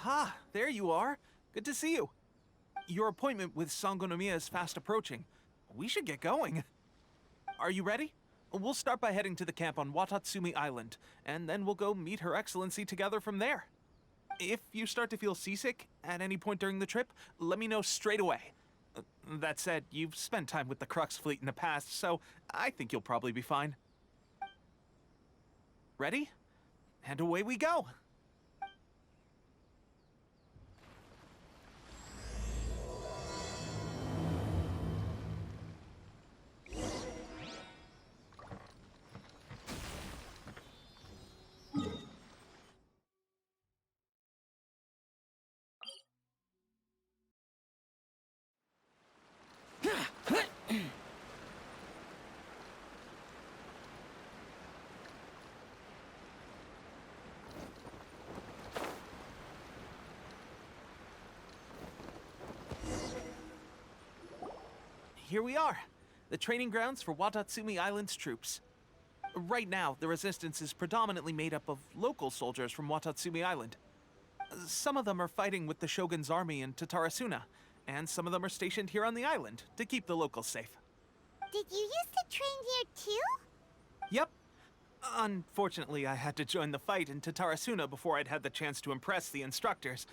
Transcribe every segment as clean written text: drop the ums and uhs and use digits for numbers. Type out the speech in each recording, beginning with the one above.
Aha, there you are. Good to see you. Your appointment with Sangonomiya is fast approaching. We should get going. Are you ready? We'll start by heading to the camp on Watatsumi Island, and then we'll go meet Her Excellency together from there. If you start to feel seasick at any point during the trip, let me know straight away. That said, you've spent time with the Crux fleet in the past, so I think you'll probably be fine. Ready? And away we go! Here we are, the training grounds for Watatsumi Island's troops. Right now, the resistance is predominantly made up of local soldiers from Watatsumi Island. Some of them are fighting with the Shogun's army in Tatarasuna, and some of them are stationed here on the island to keep the locals safe. Did you used to train here too? Yep. Unfortunately, I had to join the fight in Tatarasuna before I'd had the chance to impress the instructors,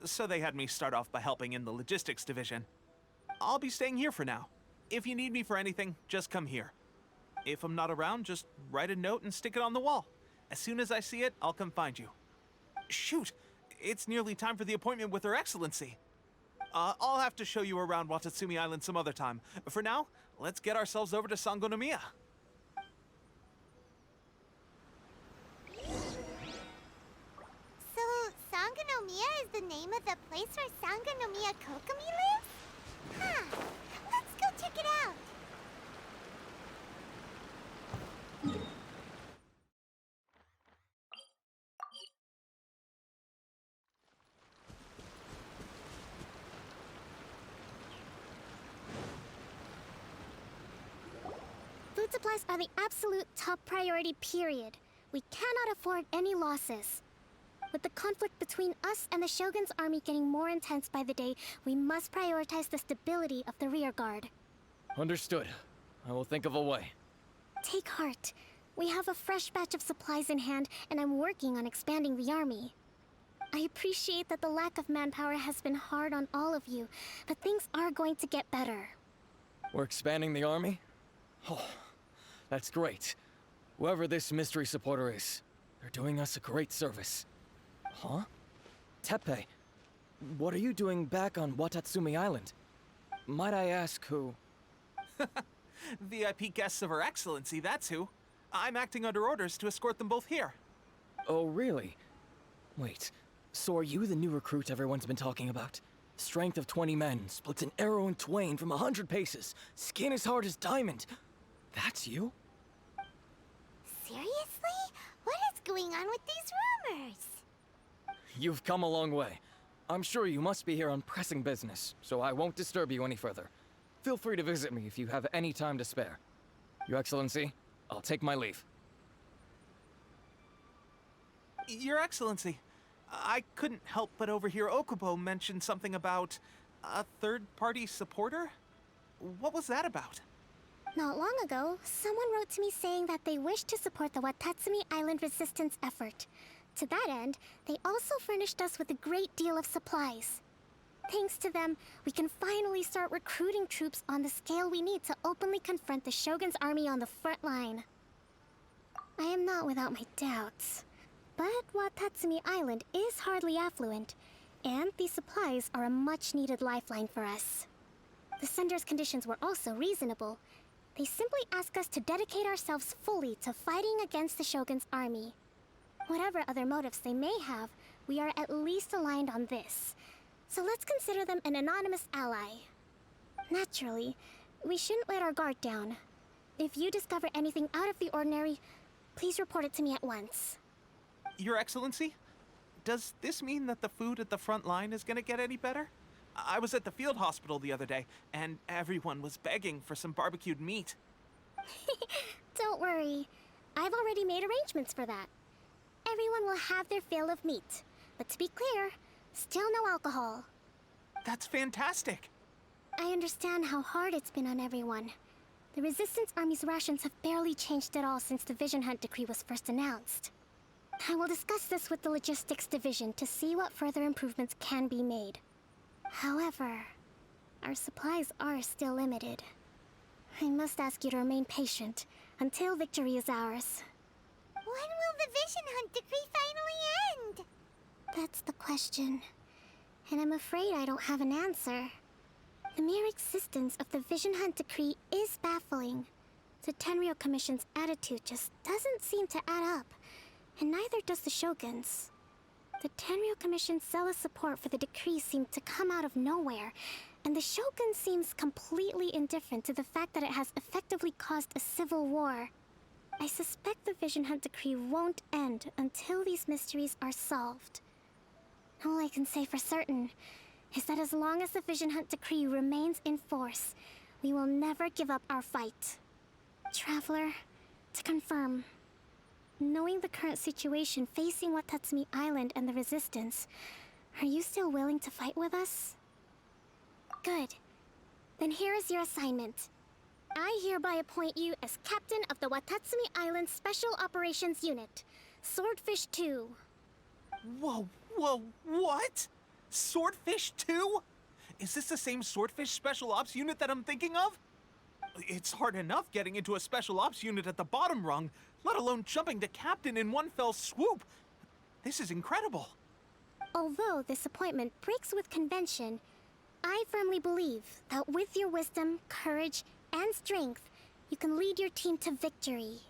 so they had me start off by helping in the logistics division. I'll be staying here for now. If you need me for anything, just come here. If I'm not around, just write a note and stick it on the wall. As soon as I see it, I'll come find you. Shoot! It's nearly time for the appointment with Her Excellency. I'll have to show you around Watatsumi Island some other time. For now, let's get ourselves over to Sangonomiya. So, Sangonomiya is the name of the place where Sangonomiya Kokomi lives? Huh. Let's go check it out. Food supplies are the absolute top priority, period. We cannot afford any losses. With the conflict between us and the Shogun's army getting more intense by the day, we must prioritize the stability of the rear guard. Understood. I will think of a way. Take heart. We have a fresh batch of supplies in hand, and I'm working on expanding the army. I appreciate that the lack of manpower has been hard on all of you, but things are going to get better. We're expanding the army? Oh, that's great. Whoever this mystery supporter is, they're doing us a great service. Huh? Teppei, what are you doing back on Watatsumi Island? Might I ask who? VIP guests of Her Excellency, that's who. I'm acting under orders to escort them both here. Oh, really? Wait, so are you the new recruit everyone's been talking about? Strength of 20 men, splits an arrow in twain from 100 paces, skin as hard as diamond. That's you? Seriously? What is going on with these rumors? You've come a long way. I'm sure you must be here on pressing business, so I won't disturb you any further. Feel free to visit me if you have any time to spare. Your Excellency, I'll take my leave. Your Excellency, I couldn't help but overhear Okubo mention something about a third-party supporter? What was that about? Not long ago, someone wrote to me saying that they wish to support the Watatsumi Island resistance effort. To that end, they also furnished us with a great deal of supplies. Thanks to them, we can finally start recruiting troops on the scale we need to openly confront the Shogun's army on the front line. I am not without my doubts. But Watatsumi Island is hardly affluent, and these supplies are a much-needed lifeline for us. The sender's conditions were also reasonable. They simply ask us to dedicate ourselves fully to fighting against the Shogun's army. Whatever other motives they may have, we are at least aligned on this. So let's consider them an anonymous ally. Naturally, we shouldn't let our guard down. If you discover anything out of the ordinary, please report it to me at once. Your Excellency, does this mean that the food at the front line is gonna get any better? I was at the field hospital the other day, and everyone was begging for some barbecued meat. Don't worry. I've already made arrangements for that. Everyone will have their fill of meat. But to be clear, Still no alcohol. That's fantastic. I understand how hard it's been on everyone. The Resistance Army's rations have barely changed at all since the Vision Hunt decree was first announced. I will discuss this with the Logistics Division to see what further improvements can be made. However, our supplies are still limited. I must ask you to remain patient until victory is ours. When will the Vision Hunt decree finally end? That's the question. And I'm afraid I don't have an answer. The mere existence of the Vision Hunt decree is baffling. The Tenryou Commission's attitude just doesn't seem to add up, and neither does the Shogun's. The Tenryou Commission's zealous support for the decree seemed to come out of nowhere, and the Shogun seems completely indifferent to the fact that it has effectively caused a civil war. I suspect the Vision Hunt decree won't end until these mysteries are solved. All I can say for certain is that as long as the Vision Hunt decree remains in force, we will never give up our fight. Traveler, to confirm, knowing the current situation facing Watatsumi Island and the Resistance, are you still willing to fight with us? Good. Then here is your assignment. I hereby appoint you as Captain of the Watatsumi Island Special Operations Unit, Swordfish 2. Whoa, what? Swordfish 2? Is this the same Swordfish Special Ops unit that I'm thinking of? It's hard enough getting into a Special Ops unit at the bottom rung, let alone jumping to Captain in one fell swoop. This is incredible. Although this appointment breaks with convention, I firmly believe that with your wisdom, courage, and strength, you can lead your team to victory.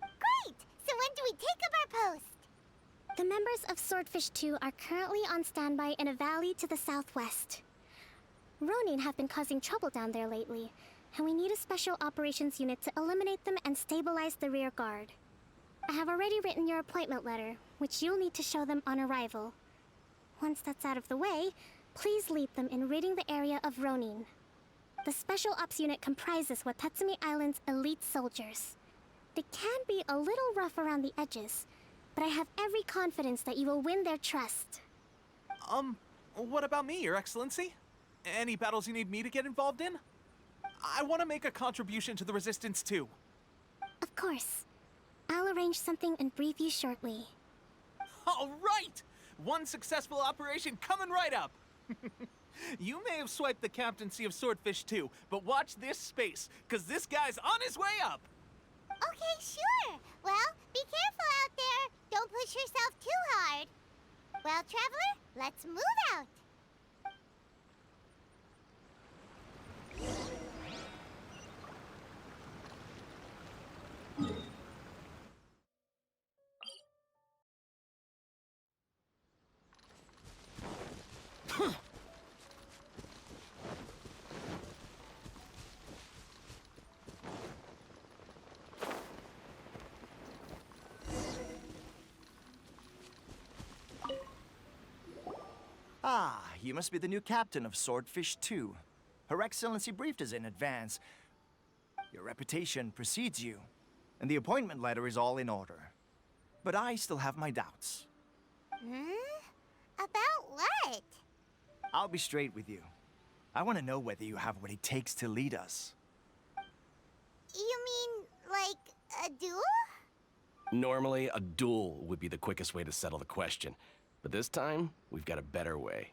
Great! So when do we take up our post? The members of Swordfish 2 are currently on standby in a valley to the southwest. Ronin have been causing trouble down there lately, and we need a special operations unit to eliminate them and stabilize the rear guard. I have already written your appointment letter, which you'll need to show them on arrival. Once that's out of the way, please lead them in ridding the area of Ronin. The Special Ops unit comprises Watatsumi Island's elite soldiers. They can be a little rough around the edges, but I have every confidence that you will win their trust. What about me, Your Excellency? Any battles you need me to get involved in? I want to make a contribution to the Resistance too. Of course. I'll arrange something and brief you shortly. All right! One successful operation coming right up! You may have swiped the captaincy of Swordfish 2, but watch this space, because this guy's on his way up! Okay, sure. Well, be careful out there. Don't push yourself too hard. Well, Traveler, let's move out. Ah, you must be the new captain of Swordfish 2. Her Excellency briefed us in advance. Your reputation precedes you, and the appointment letter is all in order. But I still have my doubts. About what? I'll be straight with you. I want to know whether you have what it takes to lead us. You mean, like, a duel? Normally, a duel would be the quickest way to settle the question. But this time, we've got a better way.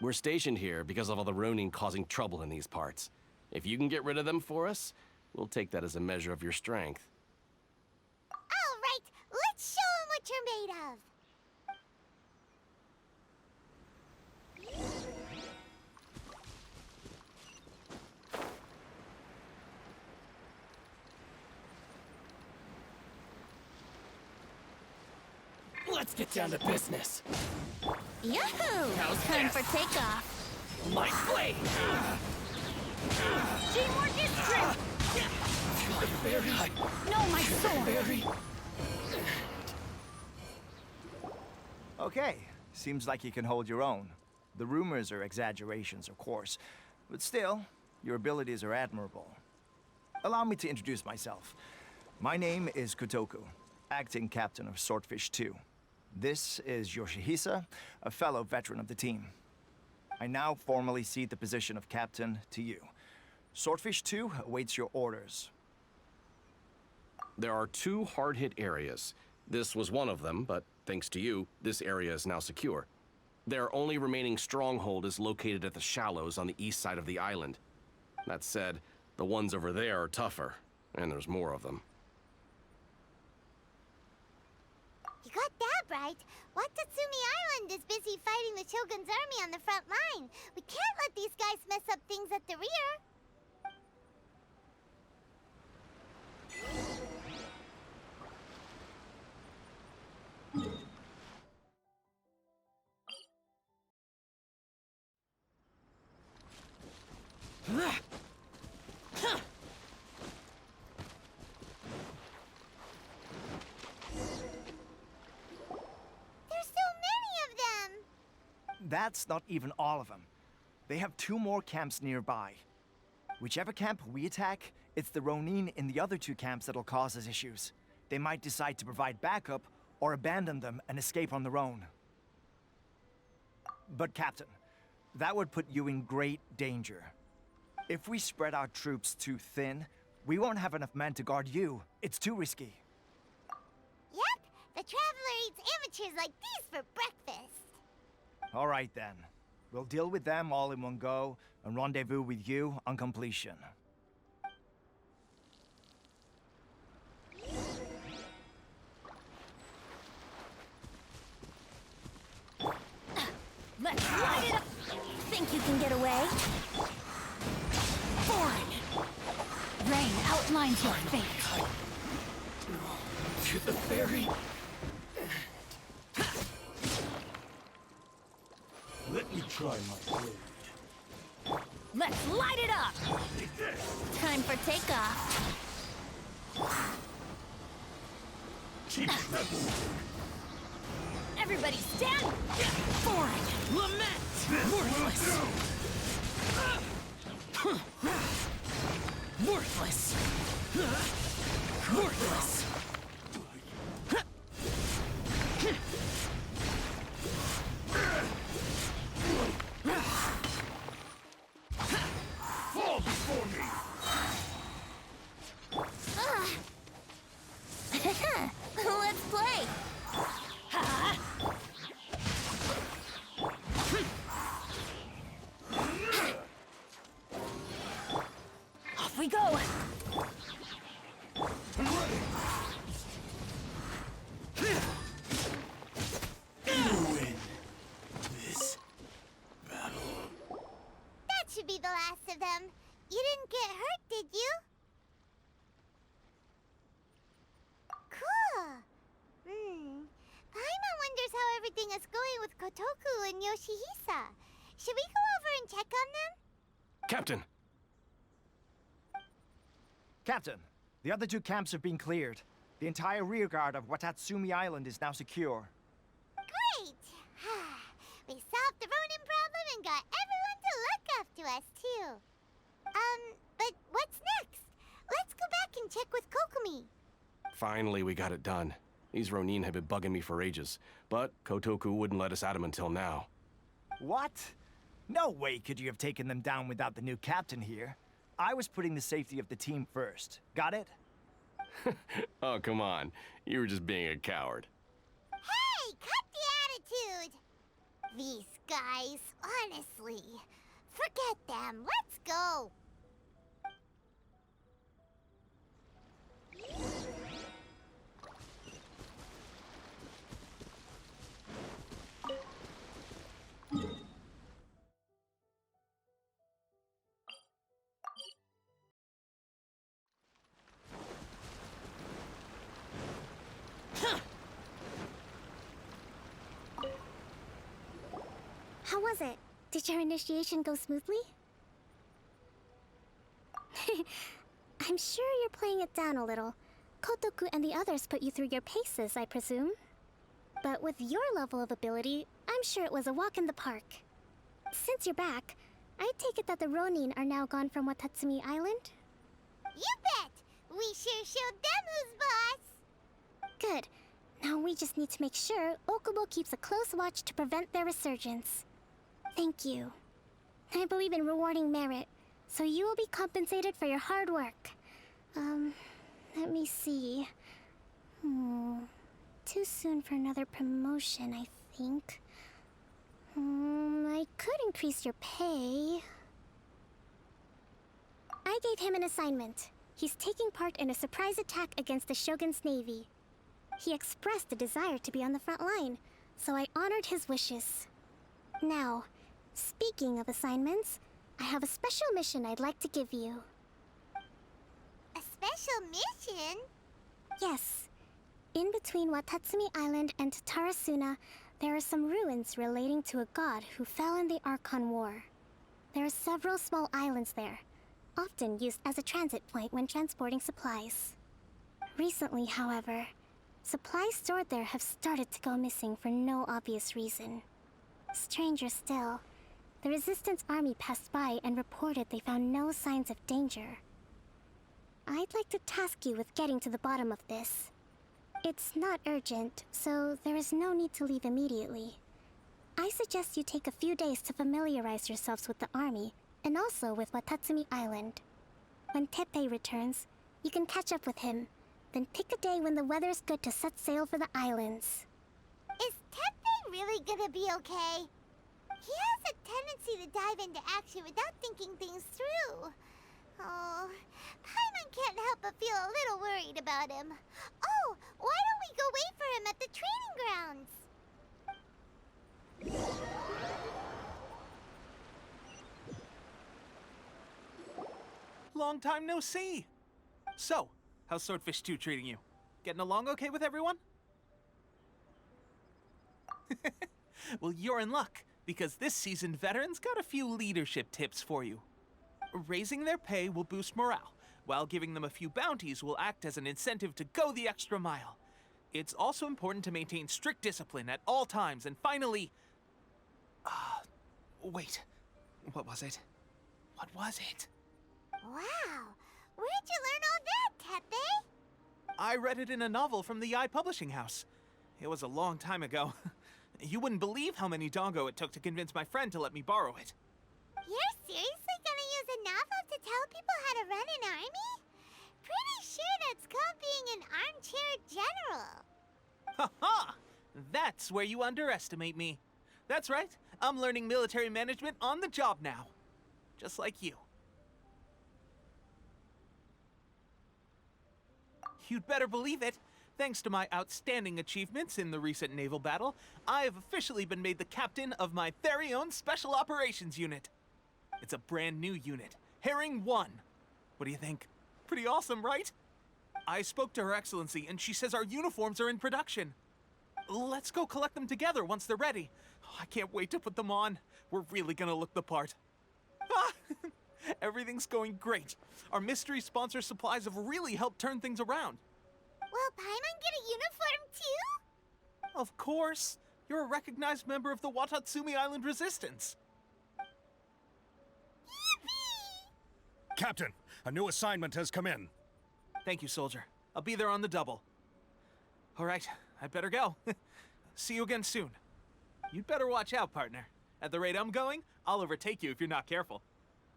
We're stationed here because of all the Ronin causing trouble in these parts. If you can get rid of them for us, we'll take that as a measure of your strength. All right, let's show 'em what you're made of. Let's get down to business. Yahoo! Time for takeoff. My blade! Teamwork is strength! No, my sword! Okay, seems like you can hold your own. The rumors are exaggerations, of course, but still, your abilities are admirable. Allow me to introduce myself. My name is Kotoku, acting captain of Swordfish 2. This is Yoshihisa, a fellow veteran of the team. I now formally cede the position of captain to you. Swordfish 2 awaits your orders. There are 2 hard-hit areas. This was one of them, but thanks to you, this area is now secure. Their only remaining stronghold is located at the shallows on the east side of the island. That said, the ones over there are tougher, and there's more of them. You got that right. Watatsumi Island is busy fighting the Shogun's army on the front line. We can't let these guys mess up things at the rear. There's so many of them! That's not even all of them. They have 2 more camps nearby. Whichever camp we attack, it's the Ronin in the other 2 camps that'll cause us issues. They might decide to provide backup or abandon them and escape on their own. But Captain, that would put you in great danger. If we spread our troops too thin, we won't have enough men to guard you. It's too risky. Yep, the Traveler eats amateurs like these for breakfast. All right then. We'll deal with them all in one go and rendezvous with you on completion. Let's light it up! Think you can get away? Foreign! Rain outlines your fate. To the ferry. Let me try my blade. Let's light it up! Time for takeoff. Cheap rebel. Everybody stand! Foreign! Lament! Worthless! Worthless! Worthless! Fall before me. Let's play! Off we go! You win this battle. That should be the last of them. You didn't get hurt, did you? Cool. Paimon wonders how everything is going with Kotoku and Yoshihisa. Should we go over and check on them? Captain! Captain, the other 2 camps have been cleared. The entire rearguard of Watatsumi Island is now secure. Great! We solved the Ronin problem and got everyone to look after us, too. But what's next? Let's go back and check with Kokumi. Finally, we got it done. These Ronin have been bugging me for ages, but Kotoku wouldn't let us at him until now. What? No way could you have taken them down without the new captain here. I was putting the safety of the team first. Got it? Oh, come on. You were just being a coward. Hey, cut the attitude! These guys, honestly. Forget them. Let's go. How was it? Did your initiation go smoothly? I'm sure you're playing it down a little. Kotoku and the others put you through your paces, I presume. But with your level of ability, I'm sure it was a walk in the park. Since you're back, I take it that the Ronin are now gone from Watatsumi Island? You bet! We sure showed them who's boss! Good. Now we just need to make sure Okubo keeps a close watch to prevent their resurgence. Thank you. I believe in rewarding merit, so you will be compensated for your hard work. Let me see. Too soon for another promotion, I think. I could increase your pay. I gave him an assignment. He's taking part in a surprise attack against the Shogun's navy. He expressed a desire to be on the front line, so I honored his wishes. Now, speaking of assignments, I have a special mission I'd like to give you. A special mission? Yes. In between Watatsumi Island and Tarasuna, there are some ruins relating to a god who fell in the Archon War. There are several small islands there, often used as a transit point when transporting supplies. Recently, however, supplies stored there have started to go missing for no obvious reason. Stranger still, the Resistance army passed by and reported they found no signs of danger. I'd like to task you with getting to the bottom of this. It's not urgent, so there is no need to leave immediately. I suggest you take a few days to familiarize yourselves with the army, and also with Watatsumi Island. When Teppei returns, you can catch up with him, then pick a day when the weather's good to set sail for the islands. Is Teppei really gonna be okay? He has a tendency to dive into action without thinking things through. Oh, Paimon can't help but feel a little worried about him. Oh, why don't we go wait for him at the training grounds? Long time no see. So, how's Swordfish 2 treating you? Getting along okay with everyone? Well, you're in luck, because this seasoned veteran's got a few leadership tips for you. Raising their pay will boost morale, while giving them a few bounties will act as an incentive to go the extra mile. It's also important to maintain strict discipline at all times, and finally... wait. What was it? What was it? Wow, where'd you learn all that, Teppei? I read it in a novel from the Yae Publishing House. It was a long time ago. You wouldn't believe how many dongo it took to convince my friend to let me borrow it. You're seriously gonna use a novel to tell people how to run an army? Pretty sure that's called being an armchair general. Ha ha! That's where you underestimate me. That's right, I'm learning military management on the job now. Just like you. You'd better believe it. Thanks to my outstanding achievements in the recent naval battle, I have officially been made the captain of my very own Special Operations Unit. It's a brand new unit, Herring 1. What do you think? Pretty awesome, right? I spoke to Her Excellency, and she says our uniforms are in production. Let's go collect them together once they're ready. Oh, I can't wait to put them on. We're really gonna look the part. Ah! Everything's going great. Our mystery sponsor supplies have really helped turn things around. Will Paimon get a uniform too? Of course. You're a recognized member of the Watatsumi Island Resistance. Yippee! Captain, a new assignment has come in. Thank you, soldier. I'll be there on the double. All right, I'd better go. See you again soon. You'd better watch out, partner. At the rate I'm going, I'll overtake you if you're not careful.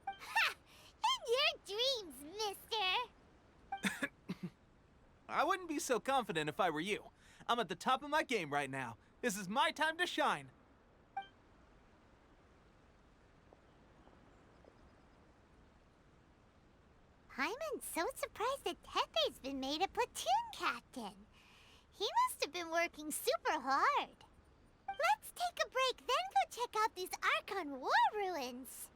Ha! In your dreams, mister! I wouldn't be so confident if I were you. I'm at the top of my game right now. This is my time to shine. Paimon's so surprised that Teppei's been made a platoon captain. He must have been working super hard. Let's take a break, then go check out these Archon War ruins.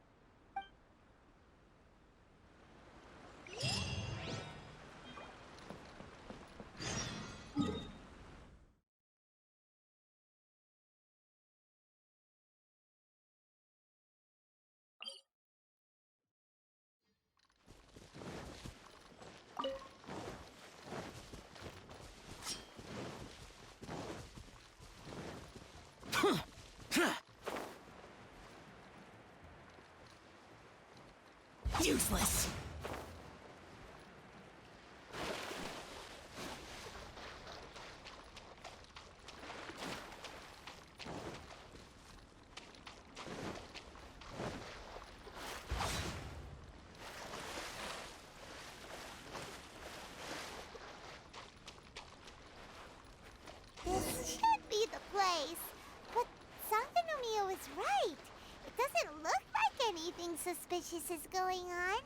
Useless. was right. It doesn't look like anything suspicious is going on.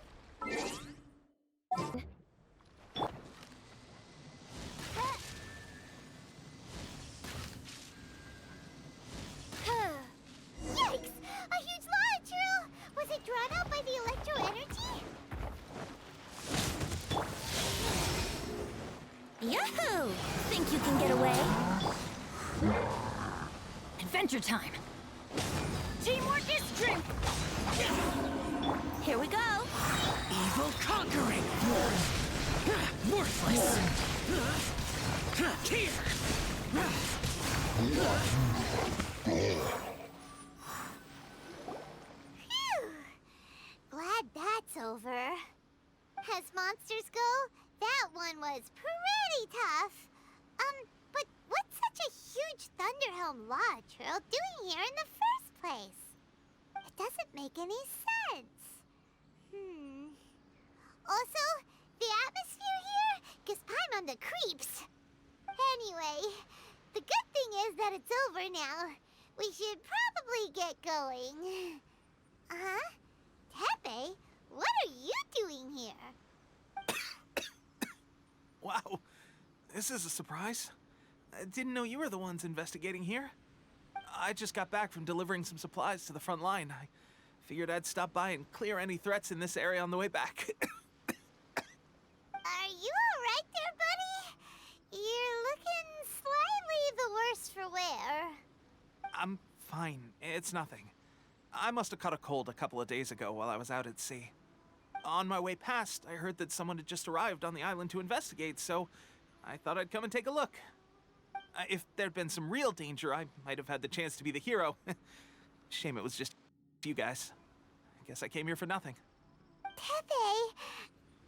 Yikes! A huge launcher! Was it drawn out by the electro energy? Yahoo! Think you can get away? Adventure time! Teamwork is strength! Here we go! Evil conquering! Worthless! Here! Phew! Glad that's over. As monsters go, that one was pretty tough. But what's such a huge Thunderhelm Lodge Trail doing here in the first place? It doesn't make any sense. Also, the atmosphere here gives Paimon the creeps. Anyway, the good thing is that it's over now. We should probably get going. Tepe, what are you doing here? Wow, this is a surprise. I didn't know you were the ones investigating here. I just got back from delivering some supplies to the front line. I figured I'd stop by and clear any threats in this area on the way back. Are you alright there, buddy? You're looking slightly the worse for wear. I'm fine. It's nothing. I must have caught a cold a couple of days ago while I was out at sea. On my way past, I heard that someone had just arrived on the island to investigate, so I thought I'd come and take a look. If there'd been some real danger, I might have had the chance to be the hero. Shame it was just you guys. I guess I came here for nothing. Tepe,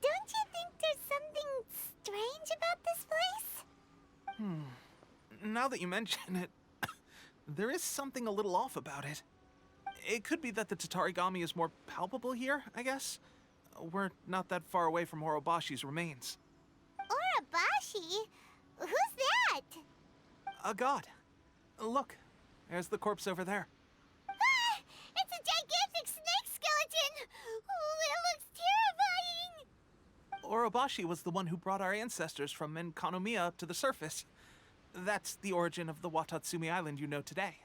don't you think there's something strange about this place? Now that you mention it, there is something a little off about it. It could be that the Tatarigami is more palpable here, I guess. We're not that far away from Orobashi's remains. Orobashi? Who's that? A god. Look, there's the corpse over there. Ah! It's a gigantic snake skeleton! Oh, it looks terrifying! Orobashi was the one who brought our ancestors from Enkanomiya up to the surface. That's the origin of the Watatsumi Island you know today.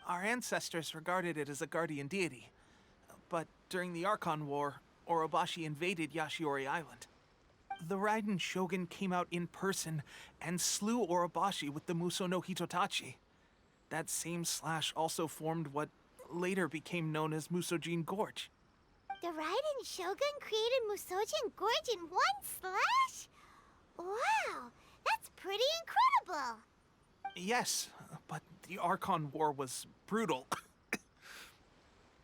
Our ancestors regarded it as a guardian deity. But during the Archon War, Orobashi invaded Yashiori Island. The Ryzen Shogun came out in person and slew Orobashi with the Muso no Hitotachi. That same slash also formed what later became known as Musojin Gorge. The Ryzen Shogun created Musojin Gorge in one slash? Wow, that's pretty incredible! Yes, but the Archon War was brutal.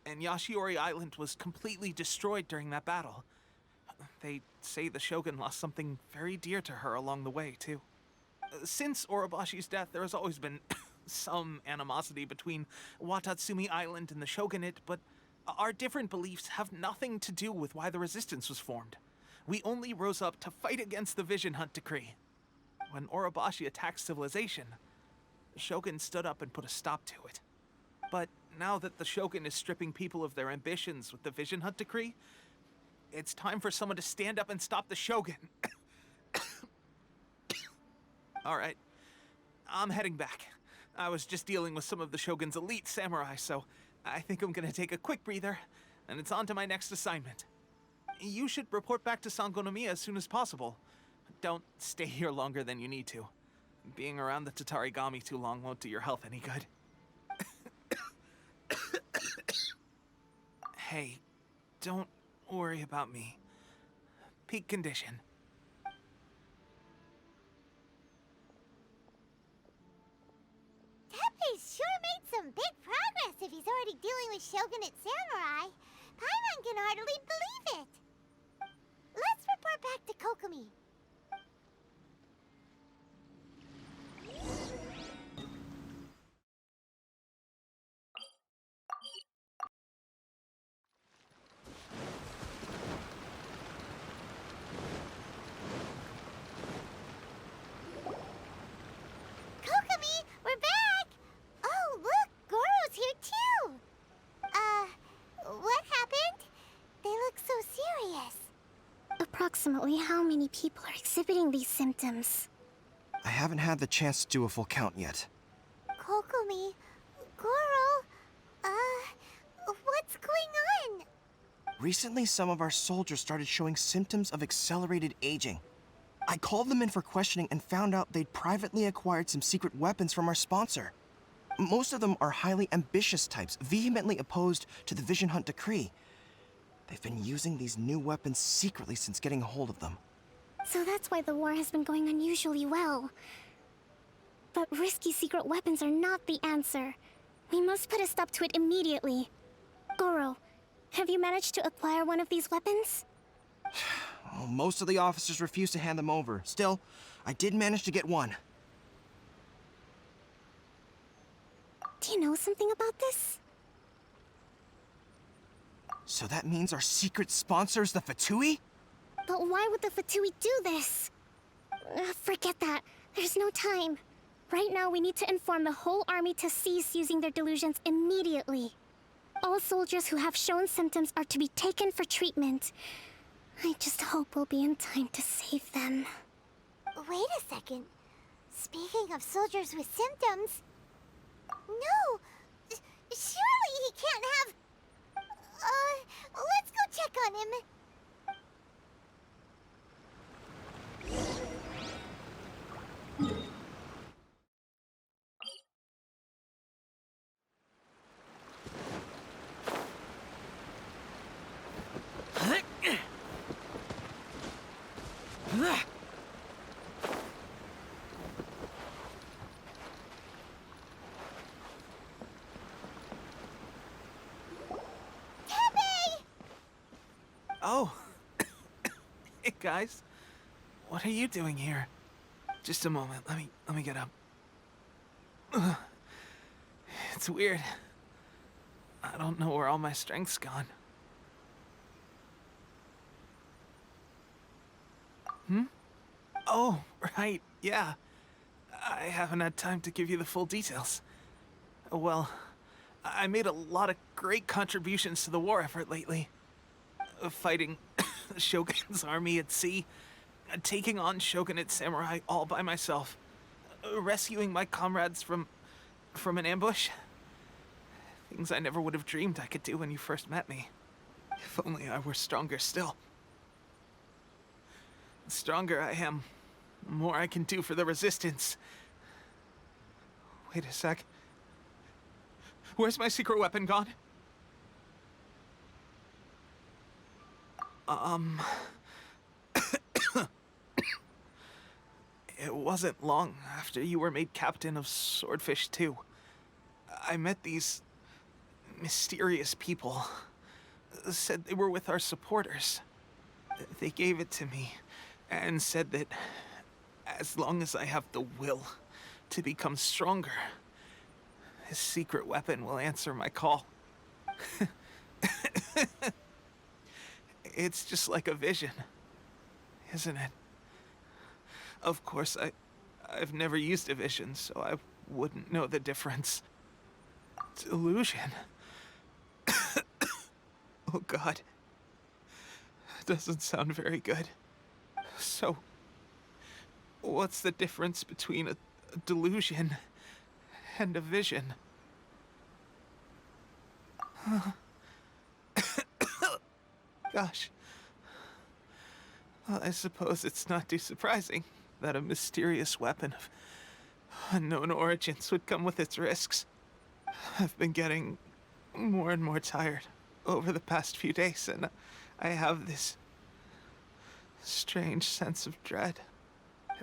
And Yashiori Island was completely destroyed during that battle. They say the Shogun lost something very dear to her along the way, too. Since Orobashi's death, there has always been some animosity between Watatsumi Island and the Shogunate, but our different beliefs have nothing to do with why the resistance was formed. We only rose up to fight against the Vision Hunt Decree. When Orobashi attacked civilization, the Shogun stood up and put a stop to it. But now that the Shogun is stripping people of their ambitions with the Vision Hunt Decree, it's time for someone to stand up and stop the Shogun. All right, I'm heading back. I was just dealing with some of the Shogun's elite samurai, so I think I'm gonna take a quick breather, and it's on to my next assignment. You should report back to Sangonomiya as soon as possible. Don't stay here longer than you need to. Being around the Tatarigami too long won't do your health any good. Hey, don't worry about me. Peak condition. Tepe's sure made some big progress if he's already dealing with Shogunate samurai. Paimon can hardly believe it. Let's report back to Kokomi. Kokomi, we're back! Oh, look, Goro's here too! approximately how many people are exhibiting these symptoms? I haven't had the chance to do a full count yet. Kokomi, Goro, what's going on? Recently, some of our soldiers started showing symptoms of accelerated aging. I called them in for questioning and found out they'd privately acquired some secret weapons from our sponsor. Most of them are highly ambitious types, vehemently opposed to the Vision Hunt decree. They've been using these new weapons secretly since getting a hold of them. So that's why the war has been going unusually well. But risky secret weapons are not the answer. We must put a stop to it immediately. Goro, have you managed to acquire one of these weapons? Well, most of the officers refuse to hand them over. Still, I did manage to get one. Do you know something about this? So that means our secret sponsor is the Fatui? But why would the Fatui do this? Forget that. There's no time. Right now, we need to inform the whole army to cease using their delusions immediately. All soldiers who have shown symptoms are to be taken for treatment. I just hope we'll be in time to save them. Wait a second. Speaking of soldiers with symptoms... No! Surely he can't have... let's go check on him. Oh. Hey, guys. What are you doing here? Just a moment. Let me get up. Ugh. It's weird. I don't know where all my strength's gone. Oh, right. Yeah. I haven't had time to give you the full details. Well, I made a lot of great contributions to the war effort lately. Fighting Shogun's army at sea, taking on Shogunate samurai all by myself, rescuing my comrades from an ambush. Things I never would have dreamed I could do when you first met me. If only I were stronger still. The stronger I am, the more I can do for the Resistance. Wait a sec. Where's my secret weapon gone? It wasn't long after you were made captain of Swordfish 2. I met these mysterious people. Said they were with our supporters. They gave it to me and said that as long as I have the will to become stronger, his secret weapon will answer my call. It's just like a vision, isn't it? Of course, I've never used a vision, so I wouldn't know the difference. Delusion. Oh God. Doesn't sound very good. So, what's the difference between a delusion and a vision? Gosh. Well, I suppose it's not too surprising that a mysterious weapon of unknown origins would come with its risks. I've been getting more and more tired over the past few days, and I have this strange sense of dread.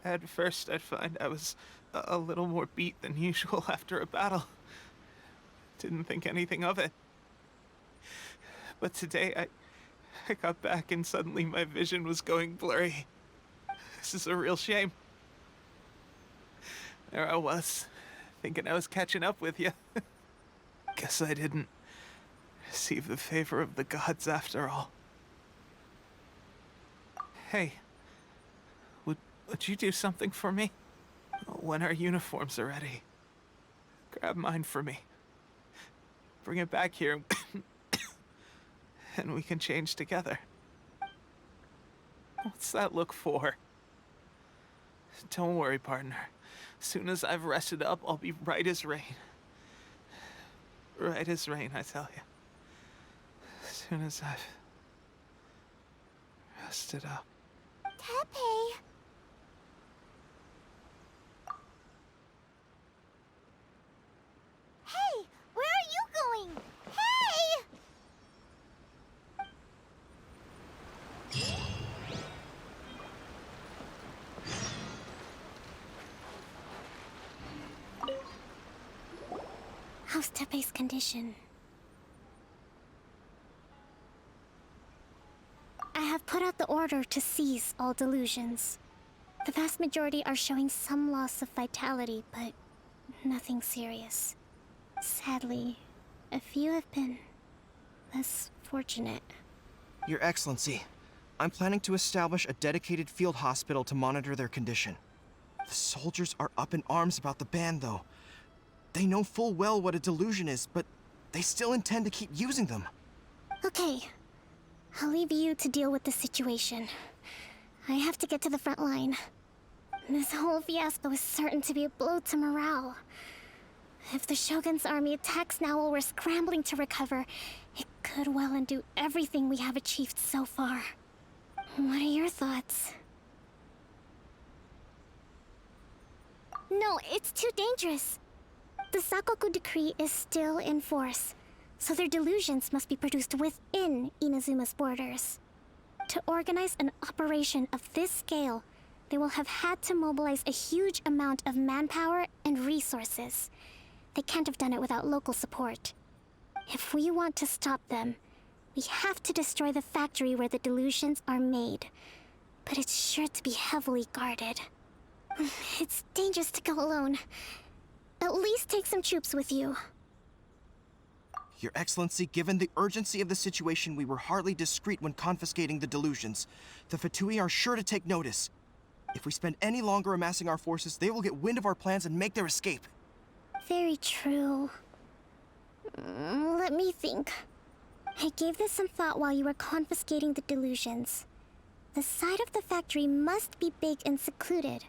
At first, I'd find I was a little more beat than usual after a battle. Didn't think anything of it. But today, I got back and suddenly my vision was going blurry. This is a real shame. There I was, thinking I was catching up with you. Guess I didn't receive the favor of the gods after all. Hey, would you do something for me? When our uniforms are ready, grab mine for me. Bring it back here, and we can change together. What's that look for? Don't worry, partner. Soon as I've rested up, I'll be right as rain. Right as rain, I tell you. Soon as I've rested up. Tepe. Hey, where are you going? Hey! How's Tepe's condition? I have put out the order to seize all delusions. The vast majority are showing some loss of vitality, but nothing serious. Sadly, a few have been less fortunate. Your Excellency, I'm planning to establish a dedicated field hospital to monitor their condition. The soldiers are up in arms about the ban, though. They know full well what a delusion is, but they still intend to keep using them. Okay, I'll leave you to deal with the situation. I have to get to the front line. This whole fiasco is certain to be a blow to morale. If the Shogun's army attacks now while we're scrambling to recover, it could well undo everything we have achieved so far. What are your thoughts? No, it's too dangerous. The Sakoku decree is still in force, so their delusions must be produced within Inazuma's borders. To organize an operation of this scale, they will have had to mobilize a huge amount of manpower and resources. They can't have done it without local support. If we want to stop them, we have to destroy the factory where the delusions are made. But it's sure to be heavily guarded. It's dangerous to go alone. At least take some troops with you. Your Excellency, given the urgency of the situation, we were hardly discreet when confiscating the delusions. The Fatui are sure to take notice. If we spend any longer amassing our forces, they will get wind of our plans and make their escape. Very true. Let me think. I gave this some thought while you were confiscating the delusions. The side of the factory must be big and secluded,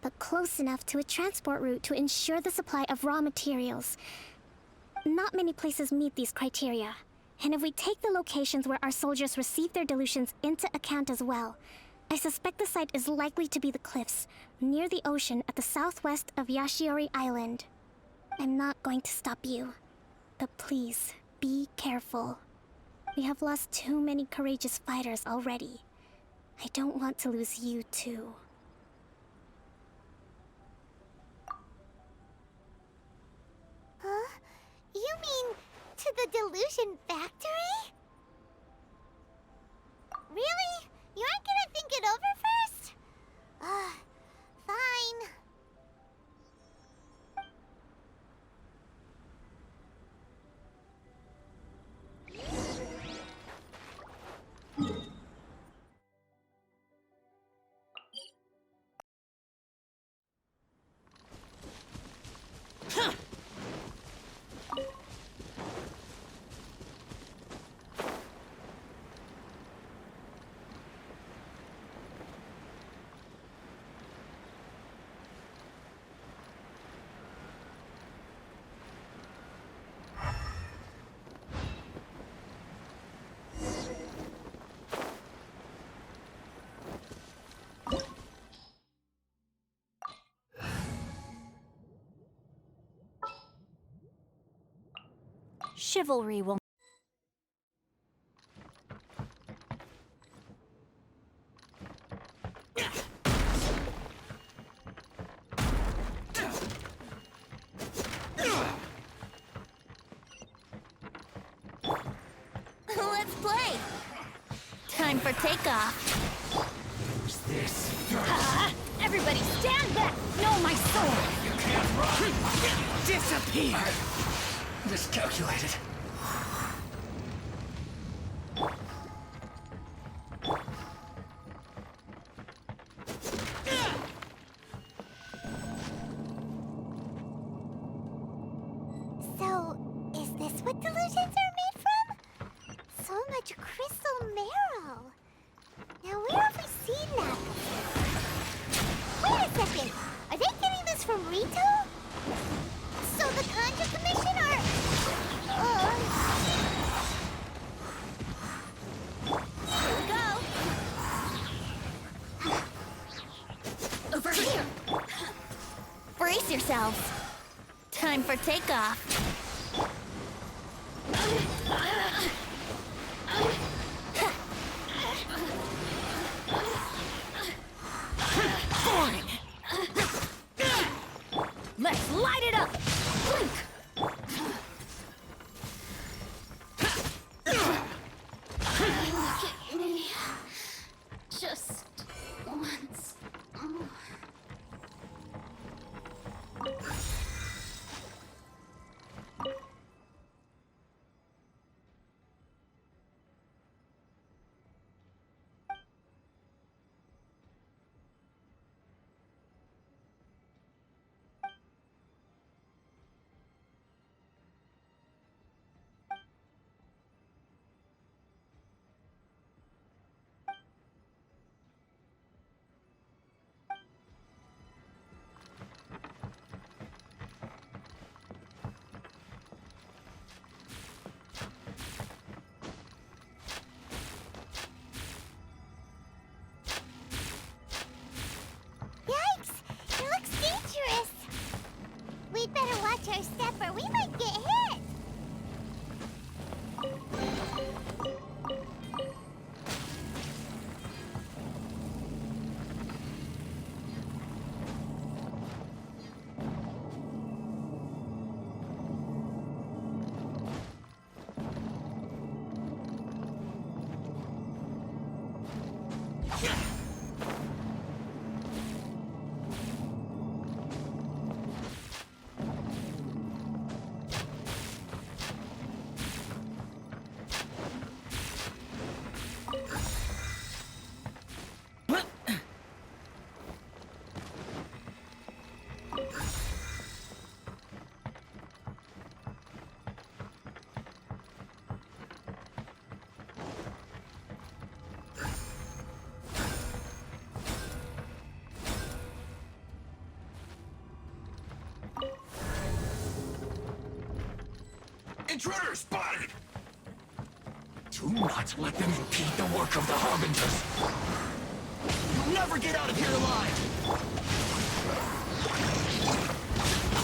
but close enough to a transport route to ensure the supply of raw materials. Not many places meet these criteria, and if we take the locations where our soldiers receive their delusions into account as well, I suspect the site is likely to be the cliffs, near the ocean at the southwest of Yashiori Island. I'm not going to stop you, but please, be careful. We have lost too many courageous fighters already. I don't want to lose you too. Huh? You mean to the delusion factory? Really? You aren't gonna think it over first? Fine. Chivalry will... Let's play! Time for takeoff. Who's this? Everybody stand back! No, my sword! You can't run! Disappear! Miscalculated. So, is this what delusions are made from? So much crystal marrow. Now where have we seen Brace yourselves. Time for takeoff. Boring. Let's light it up. Look at me. Just once. We'd better watch our step or we might get hit. Intruder spotted! Do not let them impede the work of the Harbingers. You'll never get out of here alive!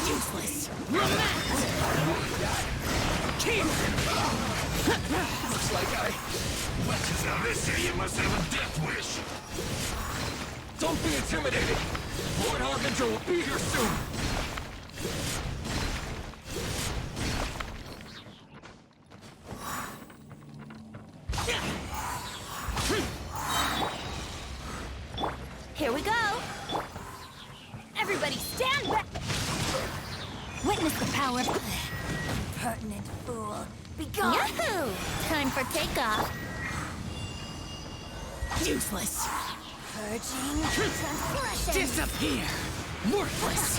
Useless! Relax! Keep! Looks like Now this idiot must have a death wish! Don't be intimidated! Lord Harbinger will be here soon! Here we go! Everybody stand back! Witness the power of... Pertinent fool. Be gone! Yahoo! Time for takeoff. Useless. Purging. Transgression. Disappear! Worthless!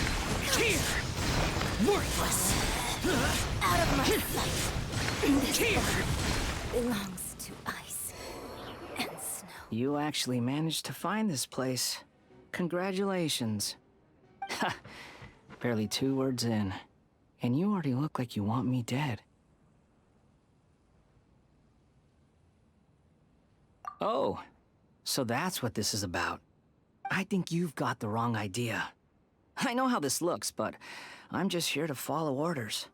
Here! Worthless! Out of my sight. This Here! belongs to ice and snow. You actually managed to find this place. Congratulations. Ha! Barely 2 words in, and you already look like you want me dead. Oh, so that's what this is about. I think you've got the wrong idea. I know how this looks, but I'm just here to follow orders.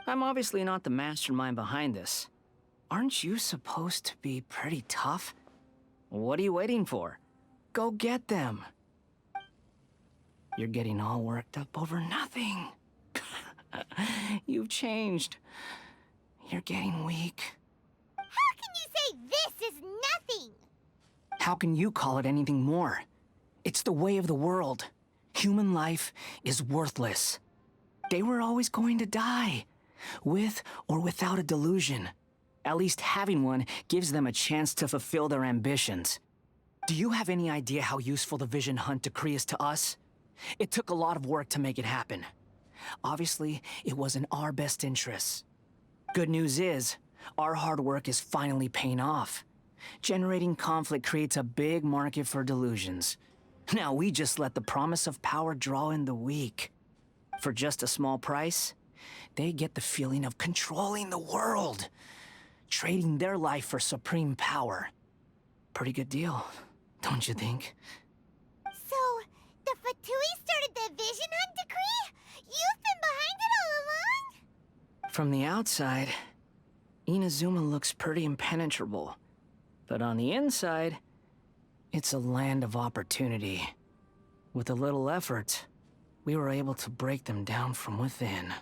I'm obviously not the mastermind behind this. Aren't you supposed to be pretty tough? What are you waiting for? Go get them. You're getting all worked up over nothing. You've changed. You're getting weak. How can you say this is nothing? How can you call it anything more? It's the way of the world. Human life is worthless. They were always going to die, with or without a delusion. At least having one gives them a chance to fulfill their ambitions. Do you have any idea how useful the Vision Hunt decree is to us? It took a lot of work to make it happen. Obviously, it was in our best interests. Good news is, our hard work is finally paying off. Generating conflict creates a big market for delusions. Now we just let the promise of power draw in the weak. For just a small price, they get the feeling of controlling the world, trading their life for supreme power. Pretty good deal, don't you think? So, the Fatui started the Vision Hunt decree? From the outside, Inazuma looks pretty impenetrable. But on the inside, it's a land of opportunity. With a little effort, we were able to break them down from within.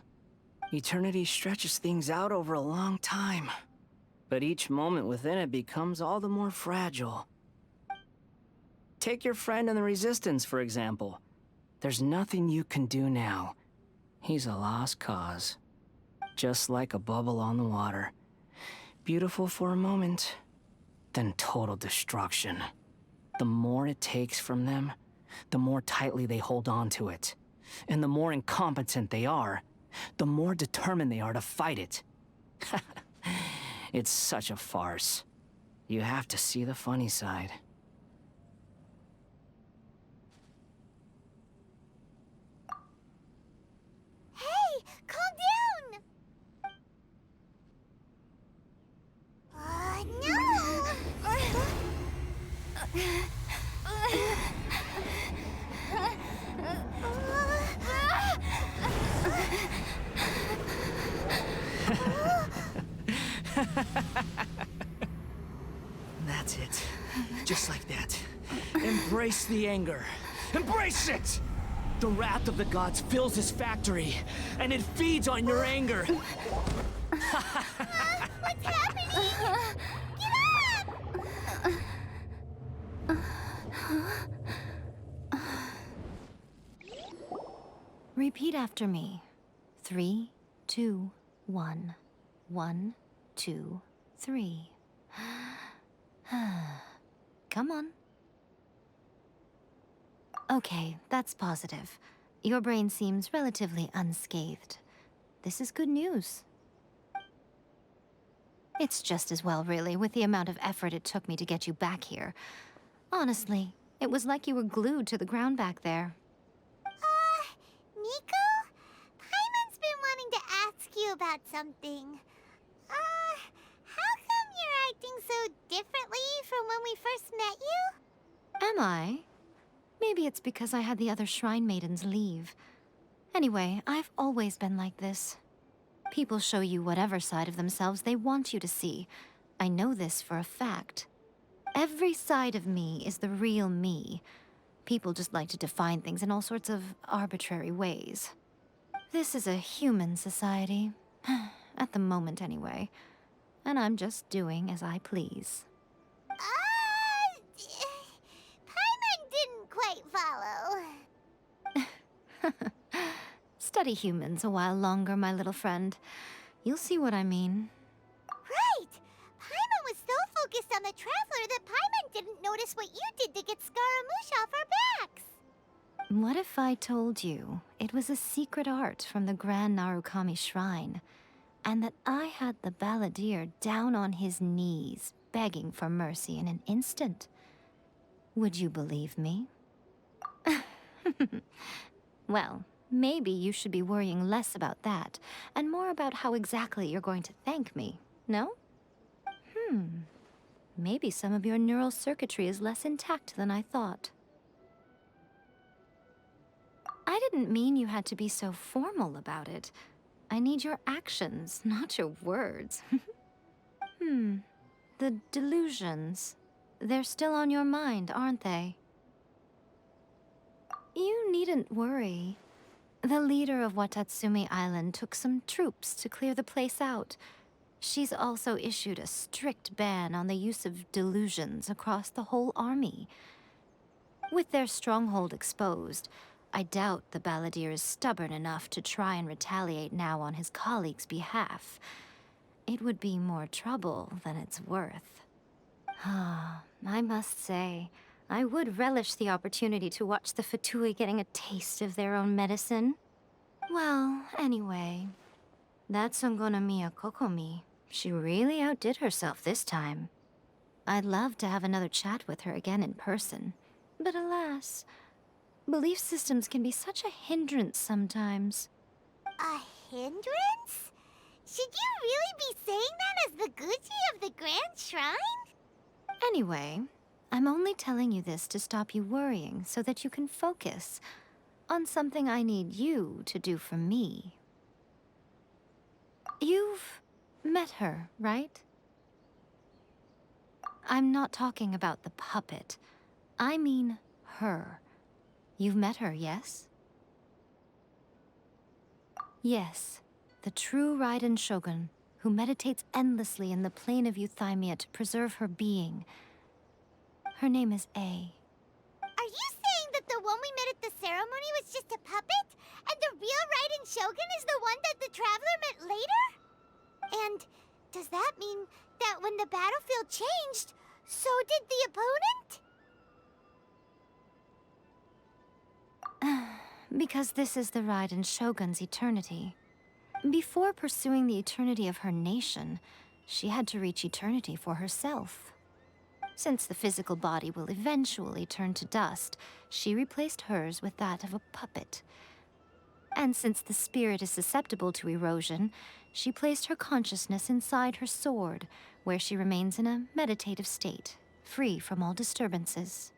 Eternity stretches things out over a long time, but each moment within it becomes all the more fragile. Take your friend in the Resistance, for example. There's nothing you can do now. He's a lost cause. Just like a bubble on the water. Beautiful for a moment, then total destruction. The more it takes from them, the more tightly they hold on to it. And the more incompetent they are, the more determined they are to fight it. It's such a farce. You have to see the funny side. Hey, calm down! That's it. Just like that. Embrace the anger. Embrace it! The wrath of the gods fills this factory, and it feeds on your anger. What's happening? Get up! Repeat after me. 3, 2, 1. 1, 2, 3. Come on. Okay, that's positive. Your brain seems relatively unscathed. This is good news. It's just as well, really, with the amount of effort it took me to get you back here. Honestly, it was like you were glued to the ground back there. Nico? Paimon's been wanting to ask you about something. How come you're acting so differently from when we first met you? Am I? Maybe it's because I had the other Shrine Maidens leave. Anyway, I've always been like this. People show you whatever side of themselves they want you to see. I know this for a fact. Every side of me is the real me. People just like to define things in all sorts of arbitrary ways. This is a human society. At the moment, anyway. And I'm just doing as I please. Paimon didn't quite follow. Study humans a while longer, my little friend. You'll see what I mean. Right! Paimon was so focused on the Traveler that Paimon didn't notice what you did to get Scaramouche off our backs. What if I told you it was a secret art from the Grand Narukami Shrine, and that I had the balladeer down on his knees, begging for mercy in an instant? Would you believe me? Well, maybe you should be worrying less about that, and more about how exactly you're going to thank me, no? Maybe some of your neural circuitry is less intact than I thought. I didn't mean you had to be so formal about it. I need your actions, not your words. The delusions. They're still on your mind, aren't they? You needn't worry. The leader of Watatsumi Island took some troops to clear the place out. She's also issued a strict ban on the use of delusions across the whole army. With their stronghold exposed, I doubt the balladeer is stubborn enough to try and retaliate now on his colleagues' behalf. It would be more trouble than it's worth. I must say, I would relish the opportunity to watch the Fatui getting a taste of their own medicine. Well, anyway, that's Songonomiya Kokomi. She really outdid herself this time. I'd love to have another chat with her again in person, but alas, belief systems can be such a hindrance sometimes. A hindrance? Should you really be saying that as the Gucci of the Grand Shrine? Anyway, I'm only telling you this to stop you worrying so that you can focus on something I need you to do for me. You've met her, right? I'm not talking about the puppet. I mean her. You've met her, yes? Yes, the true Ryzen Shogun, who meditates endlessly in the plane of Euthymia to preserve her being. Her name is A. Are you saying that the one we met at the ceremony was just a puppet? And the real Ryzen Shogun is the one that the Traveler met later? And does that mean that when the battlefield changed, so did the opponent? Because this is the Ryzen Shogun's eternity. Before pursuing the eternity of her nation, she had to reach eternity for herself. Since the physical body will eventually turn to dust, she replaced hers with that of a puppet. And since the spirit is susceptible to erosion, she placed her consciousness inside her sword, where she remains in a meditative state, free from all disturbances.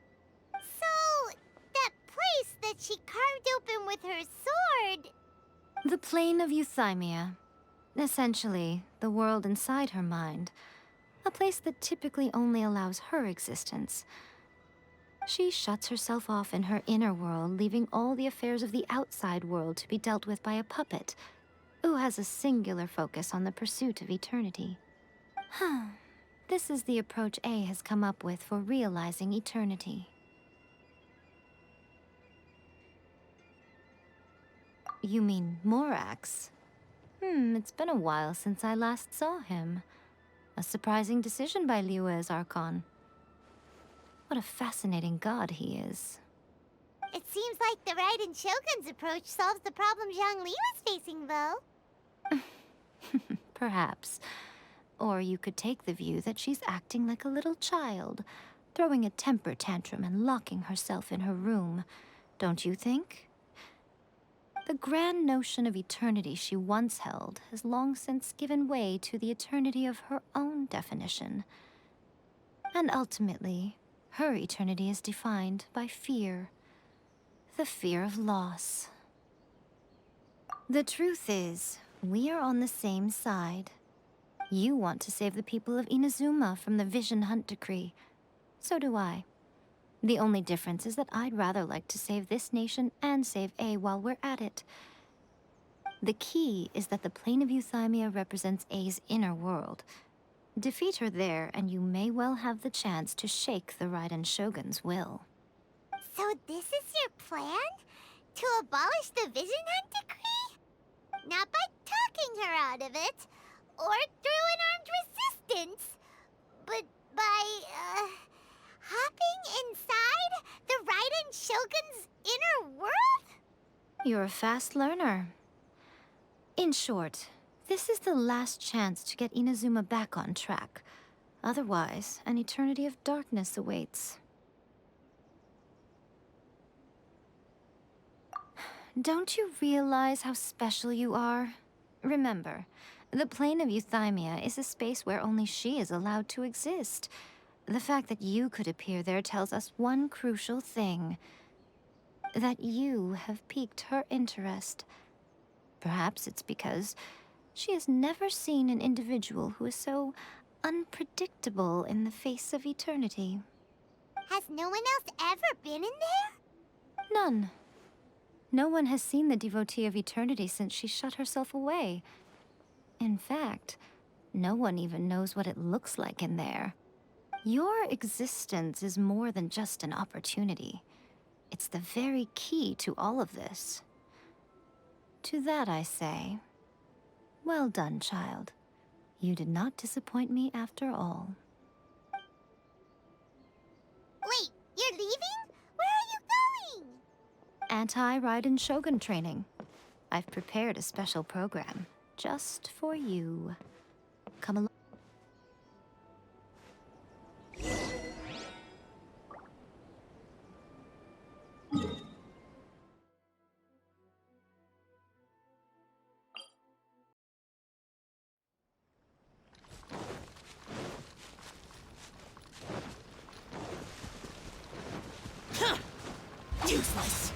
So, that place that she carved open with her sword... The plane of Euthymia. Essentially, the world inside her mind. A place that typically only allows her existence. She shuts herself off in her inner world, leaving all the affairs of the outside world to be dealt with by a puppet, who has a singular focus on the pursuit of eternity. This is the approach A has come up with for realizing eternity. You mean Morax? It's been a while since I last saw him. A surprising decision by Liyue's Archon. What a fascinating god he is. It seems like the Ryzen Shogun's approach solves the problem Zhongli was facing, though. Perhaps. Or you could take the view that she's acting like a little child, throwing a temper tantrum and locking herself in her room. Don't you think? The grand notion of eternity she once held has long since given way to the eternity of her own definition. And ultimately, her eternity is defined by fear. The fear of loss. The truth is, we are on the same side. You want to save the people of Inazuma from the Vision Hunt decree. So do I. The only difference is that I'd rather like to save this nation and save A while we're at it. The key is that the plane of Euthymia represents A's inner world. Defeat her there, and you may well have the chance to shake the Ryzen Shogun's will. So this is your plan? To abolish the Vision Hunt decree? Not by talking her out of it, or through an armed resistance, but by, hopping inside the Ryzen Shogun's inner world? You're a fast learner. In short, this is the last chance to get Inazuma back on track. Otherwise, an eternity of darkness awaits. Don't you realize how special you are? Remember, the plane of Euthymia is a space where only she is allowed to exist. The fact that you could appear there tells us one crucial thing. That you have piqued her interest. Perhaps it's because she has never seen an individual who is so unpredictable in the face of eternity. Has no one else ever been in there? None. No one has seen the devotee of eternity since she shut herself away. In fact, no one even knows what it looks like in there. Your existence is more than just an opportunity. It's the very key to all of this. To that I say, well done, child. You did not disappoint me after all. Wait, you're leaving? Where are you going? Anti-Ryzen Shogun training. I've prepared a special program just for you. Come along. Useless.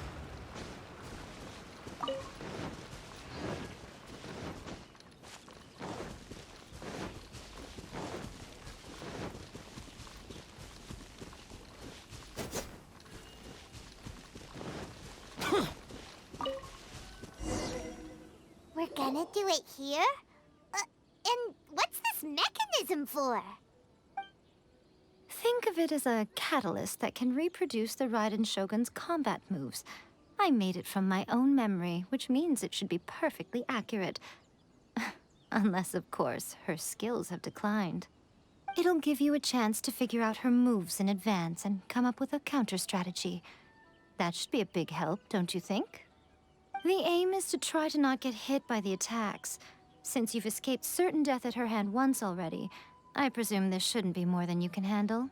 gonna do it here? And what's this mechanism for? Think of it as a catalyst that can reproduce the Raiden Shogun's combat moves. I made it from my own memory, which means it should be perfectly accurate. Unless, of course, her skills have declined. It'll give you a chance to figure out her moves in advance and come up with a counter-strategy. That should be a big help, don't you think? The aim is to try to not get hit by the attacks. Since you've escaped certain death at her hand once already, I presume this shouldn't be more than you can handle.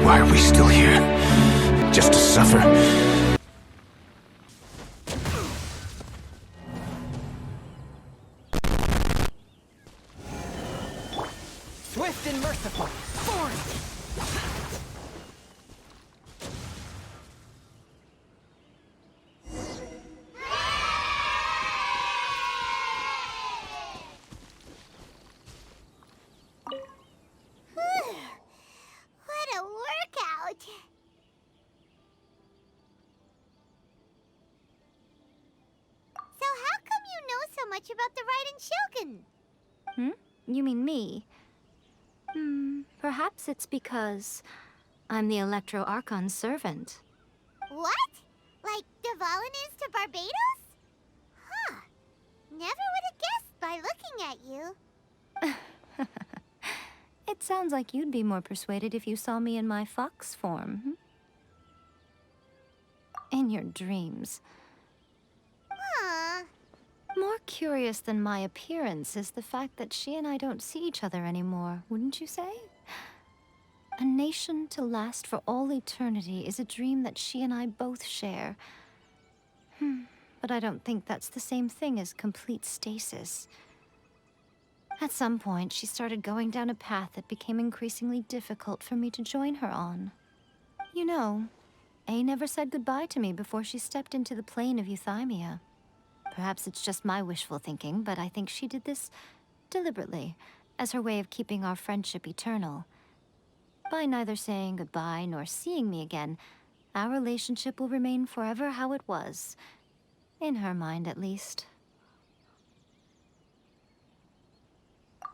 Why are we still here? Just to suffer? Swift and merciful. Forward! What a workout! So how come you know so much about the Raiden Shogun? You mean me? Perhaps it's because I'm the Electro Archon's servant. What? Like Dvalin is to Barbados? Huh. Never would have guessed by looking at you. It sounds like you'd be more persuaded if you saw me in my fox form. In your dreams. Huh. More curious than my appearance is the fact that she and I don't see each other anymore, wouldn't you say? A nation to last for all eternity is a dream that she and I both share. But I don't think that's the same thing as complete stasis. At some point, she started going down a path that became increasingly difficult for me to join her on. You know, A never said goodbye to me before she stepped into the plane of Euthymia. Perhaps it's just my wishful thinking, but I think she did this deliberately, as her way of keeping our friendship eternal. By neither saying goodbye nor seeing me again, our relationship will remain forever how it was. In her mind, at least.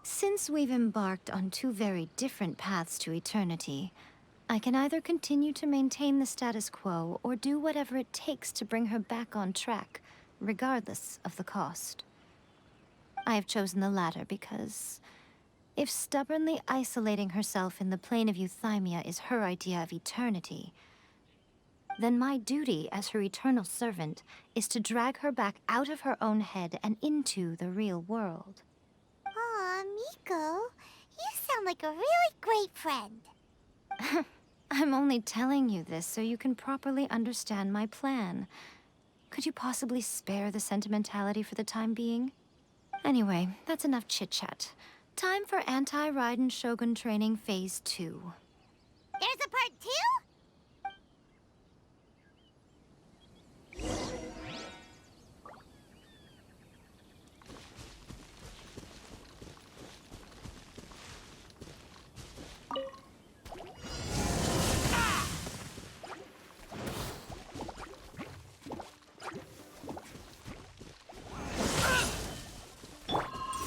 Since we've embarked on two very different paths to eternity, I can either continue to maintain the status quo or do whatever it takes to bring her back on track, regardless of the cost. I have chosen the latter because if stubbornly isolating herself in the plane of Euthymia is her idea of eternity, then my duty as her eternal servant is to drag her back out of her own head and into the real world. Aw, Miko, you sound like a really great friend. I'm only telling you this so you can properly understand my plan. Could you possibly spare the sentimentality for the time being? Anyway, that's enough chit-chat. Time for Anti-Raiden Shogun Training Phase 2. There's a part 2?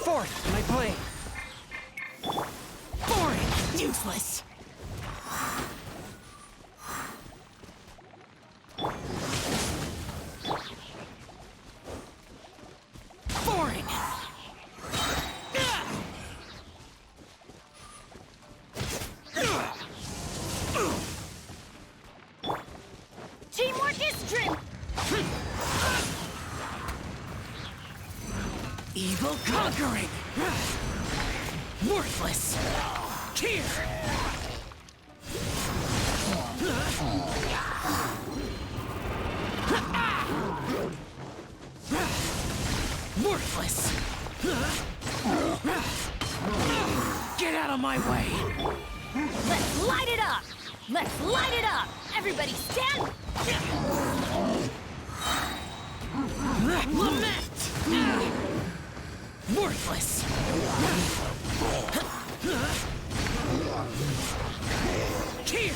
Forth, my plane! Boring! Useless! Boring! Teamwork is strength! Evil conquering! Worthless! Here! of my way! Let's light it up! Let's light it up! Everybody stand! Lament! Worthless! Here!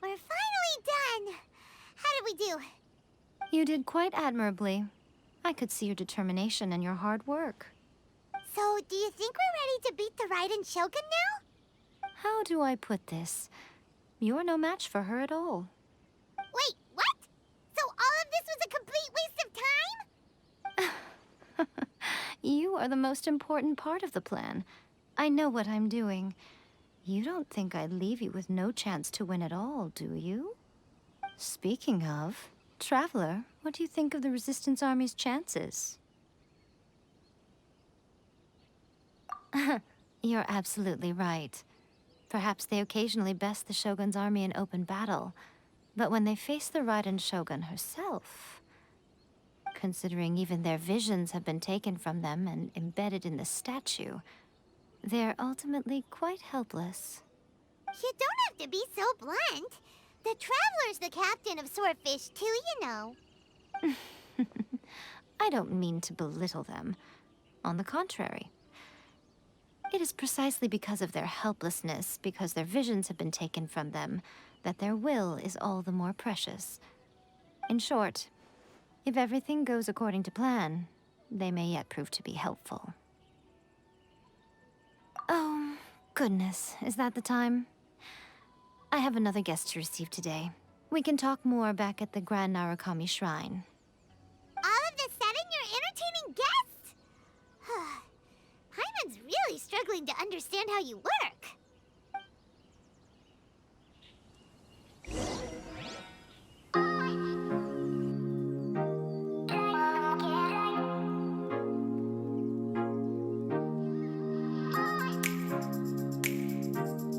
We're finally done! How did we do? You did quite admirably. I could see your determination and your hard work. So, do you think we're ready to beat the Raiden Shogun now? How do I put this? You're no match for her at all. Wait, what? So all of this was a complete waste of time? You are the most important part of the plan. I know what I'm doing. You don't think I'd leave you with no chance to win at all, do you? Speaking of, Traveler, what do you think of the Resistance Army's chances? You're absolutely right. Perhaps they occasionally best the Shogun's army in open battle, but when they face the Raiden Shogun herself, considering even their visions have been taken from them and embedded in the statue, they're ultimately quite helpless. You don't have to be so blunt. The Traveler's the captain of Swordfish too, you know. I don't mean to belittle them. On the contrary. It is precisely because of their helplessness, because their visions have been taken from them, that their will is all the more precious. In short, if everything goes according to plan, they may yet prove to be helpful. Oh, goodness, is that the time? I have another guest to receive today. We can talk more back at the Grand Narukami Shrine. All of a sudden, you're entertaining guests? Paimon's really struggling to understand how you work.